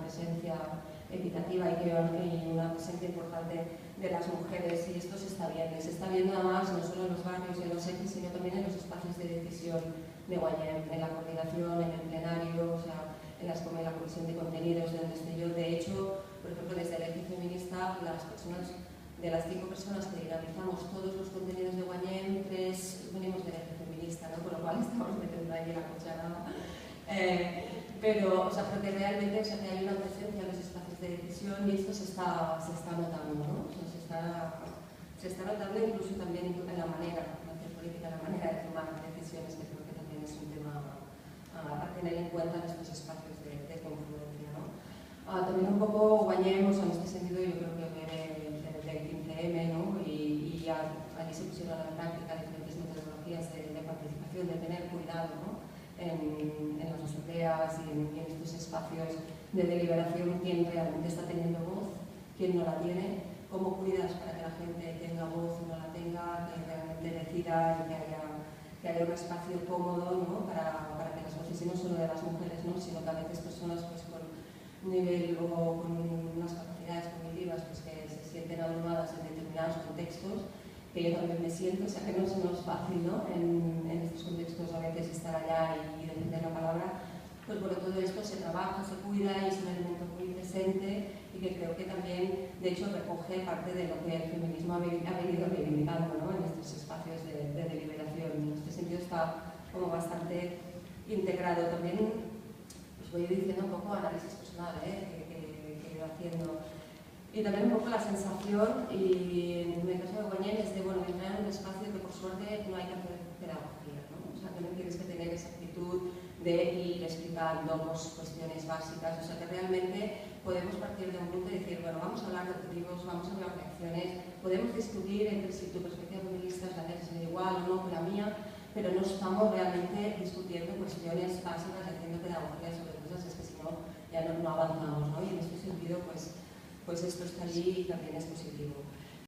presencia equitativa y una presencia importante de las mujeres, y esto se está viendo además no solo en los barrios y en los X, sino también en los espacios de decisión de Guayem, en la coordinación, en el plenario, o sea, en la comisión de contenidos de donde estoy yo. De hecho, por ejemplo, desde el equipo feminista, de las 5 personas que dinamizamos todos los contenidos de Guayem, 3 venimos del eje feminista, ¿no? Con lo cual estamos metiendo ahí la cuchara. Pero, o sea, porque realmente, o sea, que hay una presencia en los espacios de decisión y esto se está notando, ¿no? O sea, se está notando incluso también en la manera de hacer política, en la manera de tomar decisiones, que creo que también es un tema a tener en cuenta en estos espacios de confluencia, ¿no? También un poco Guayem, o sea, en este sentido yo creo que viene del 15M, ¿no? Y allí se pusieron en práctica diferentes metodologías de participación, de tener cuidado, ¿no? En las asambleas y en estos espacios de deliberación, quién realmente está teniendo voz, quién no la tiene, cómo cuidas para que la gente tenga voz o no la tenga, que realmente decida y que haya un espacio cómodo, ¿no? para que las voces, y no solo de las mujeres, ¿no? Sino que a veces personas pues, con un nivel o con unas capacidades cognitivas pues, que se sienten abrumadas en determinados contextos, que yo también me siento, o sea que no es fácil, ¿no? En estos contextos a veces estar allá y defender la palabra, pues bueno, todo esto se trabaja, se cuida y es un elemento muy presente y que creo que también, de hecho, recoge parte de lo que el feminismo ha venido reivindicando, ¿no? En estos espacios de deliberación. En este sentido está como bastante integrado. También os voy diciendo un poco análisis personal que he ido haciendo. Y también un poco la sensación, y en el caso de Guayem, es de, bueno, entrar en un espacio que por suerte no hay que hacer pedagogía, ¿no? O sea, que no tienes que tener esa actitud de ir explicando cuestiones básicas, o sea, que realmente podemos partir de un punto y decir, bueno, vamos a hablar de objetivos, vamos a hablar de acciones, podemos discutir entre si tu perspectiva feminista es la que es igual o no que la mía, pero no estamos realmente discutiendo cuestiones básicas y haciendo pedagogía sobre cosas, es que si no, ya no avanzamos, ¿no? Y en este sentido, pues esto está allí y también es positivo.